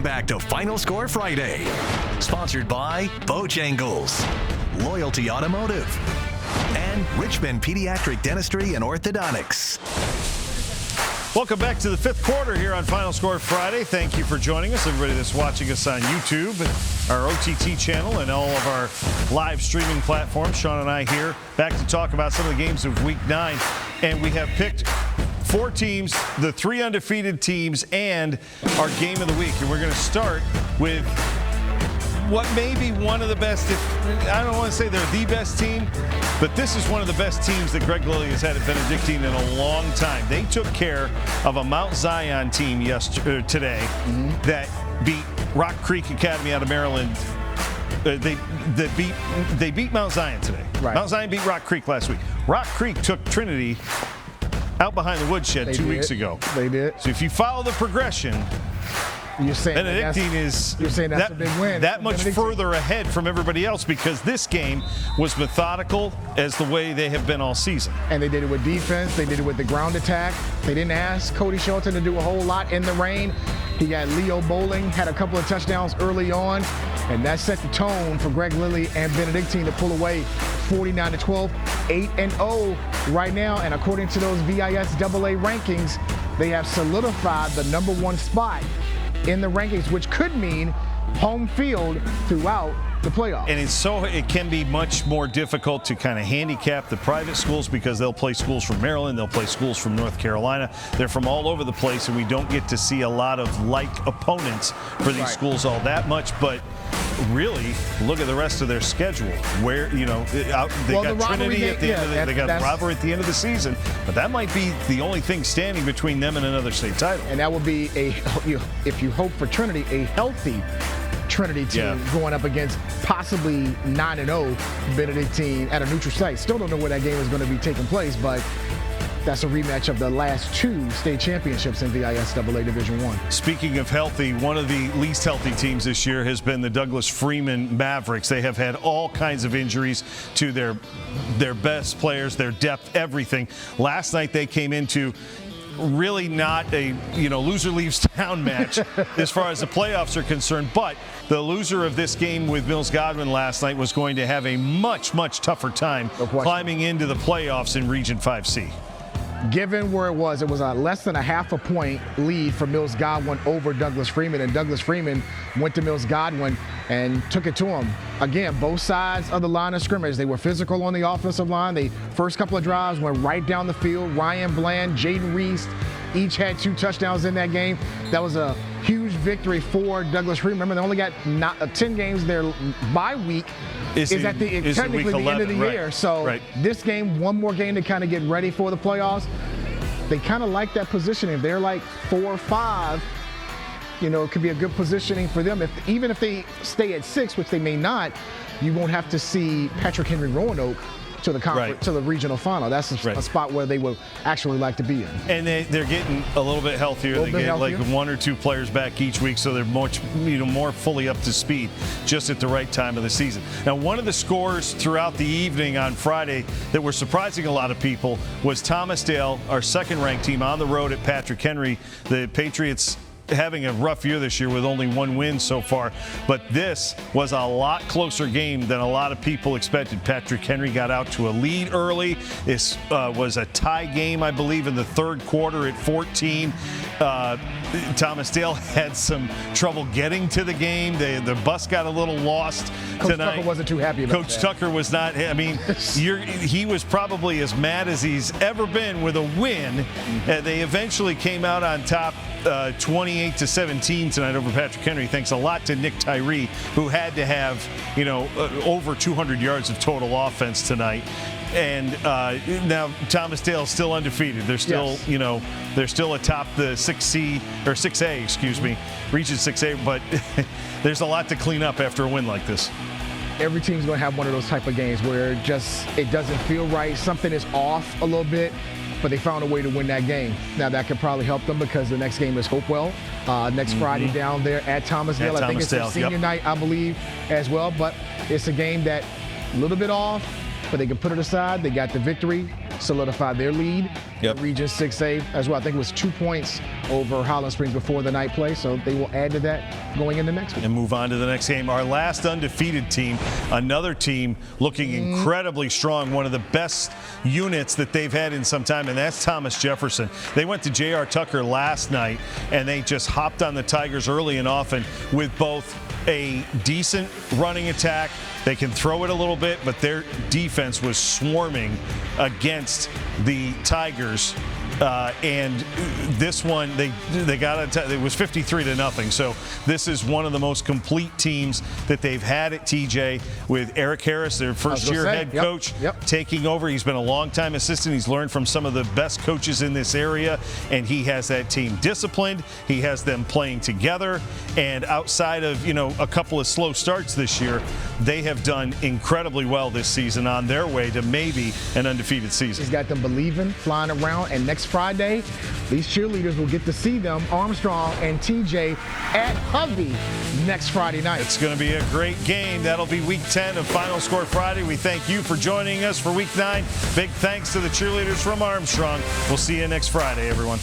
back to Final Score Friday. Sponsored by Bojangles, Loyalty Automotive, and Richmond Pediatric Dentistry and Orthodontics. Welcome back to the fifth quarter here on Final Score Friday. Thank you for joining us, everybody that's watching us on YouTube, our OTT channel, and all of our live streaming platforms. Sean and I here back to talk about some of the games of Week 9. And we have picked 4 teams, the 3 undefeated teams, and our game of the week. And we're going to start with what may be one of the best, I don't want to say they're the best team, but this is one of the best teams that Greg Lilly has had at Benedictine in a long time. They took care of a Mount Zion team today that beat Rock Creek Academy out of Maryland. They beat Mount Zion today. Right. Mount Zion beat Rock Creek last week. Rock Creek took Trinity out behind the woodshed 2 weeks ago. They did. So if you follow the progression, you're saying Benedictine is that's a big win. That much further ahead from everybody else because this game was methodical as the way they have been all season. And they did it with defense. They did it with the ground attack. They didn't ask Cody Shelton to do a whole lot in the rain. He got Leo Bowling, had a couple of touchdowns early on, and that set the tone for Greg Lilly and Benedictine to pull away 49-12, 8-0 right now. And according to those VISAA rankings, they have solidified the #1 spot in the rankings, which could mean home field throughout the playoffs. And it can be much more difficult to kind of handicap the private schools because they'll play schools from Maryland, they'll play schools from North Carolina. They're from all over the place, and we don't get to see a lot of like opponents for these schools all that much. But really, look at the rest of their schedule. Where they got Trinity at the end of they got Robert at the end of the season, but that might be the only thing standing between them and another state title. And that would be if you hope for Trinity, a healthy Trinity team going up against possibly 9-0 Benedictine at a neutral site. Still don't know where that game is going to be taking place, but that's a rematch of the last 2 state championships in VISAA Division I. Speaking of healthy, one of the least healthy teams this year has been the Douglas Freeman Mavericks. They have had all kinds of injuries to their best players, their depth, everything. Last night they came into really not a loser leaves town match as far as the playoffs are concerned, but the loser of this game with Mills Godwin last night was going to have a much tougher time climbing into the playoffs in Region 5C. Given where it was a less than a half a point lead for Mills Godwin over Douglas Freeman, and Douglas Freeman went to Mills Godwin and took it to him. Again, both sides of the line of scrimmage, they were physical on the offensive line. The first couple of drives went right down the field. Ryan Bland, Jaden Reese, each had 2 touchdowns in that game. That was a huge victory for Douglas Freeman. Remember, they only got 10 games. Their bye week is technically the end of the year. So this game, one more game to kind of get ready for the playoffs. They kind of like that positioning. If they're like 4 or 5, it could be a good positioning for them. Even if they stay at 6, which they may not, you won't have to see Patrick Henry Roanoke to the conference, to the regional final. That's a spot where they would actually like to be in. And they're getting a little bit healthier. They get like 1 or 2 players back each week, so they're much more fully up to speed just at the right time of the season. Now, one of the scores throughout the evening on Friday that were surprising a lot of people was Thomasdale, our second-ranked team, on the road at Patrick Henry. The Patriots having a rough year this year with only 1 win so far, but this was a lot closer game than a lot of people expected. Patrick Henry got out to a lead early. This was a tie game, I believe, in the 3rd quarter at 14. Thomasdale had some trouble getting to the game. The bus got a little lost Coach tonight. Tucker wasn't too happy about Coach Tucker was not. I mean, he was probably as mad as he's ever been with a win. They eventually came out on top 28-17 tonight over Patrick Henry. Thanks a lot to Nick Tyree, who had to have, over 200 yards of total offense tonight. And now Thomasdale still undefeated. They're still, they're still atop the 6C or 6A, excuse me, Region 6A. But there's a lot to clean up after a win like this. Every team's going to have one of those type of games where it doesn't feel right. Something is off a little bit, but they found a way to win that game. Now that could probably help them because the next game is Hopewell next Friday down there at Thomasdale. I think it's their senior night, I believe, as well. But it's a game that a little bit off, but they can put it aside. They got the victory, solidified their lead, Yep. Region 6A as well. I think it was 2 points over Holland Springs before the night play, so they will add to that going into next week. And move on to the next game. Our last undefeated team, another team looking incredibly strong, one of the best units that they've had in some time, and that's Thomas Jefferson. They went to J.R. Tucker last night, and they just hopped on the Tigers early and often with both a decent running attack. They can throw it a little bit, but their defense was swarming against the Tigers. And this one, they got it was 53-0. So this is one of the most complete teams that they've had at TJ, with Eric Harris, their first-year head coach, taking over. He's been a long-time assistant. He's learned from some of the best coaches in this area, and he has that team disciplined. He has them playing together. And outside of, a couple of slow starts this year, they have done incredibly well this season on their way to maybe an undefeated season. He's got them believing, flying around, and next Friday, these cheerleaders will get to see them, Armstrong and TJ, at Hovey next Friday night. It's going to be a great game. That'll be Week 10 of Final Score Friday. We thank you for joining us for Week 9. Big thanks to the cheerleaders from Armstrong. We'll see you next Friday, everyone.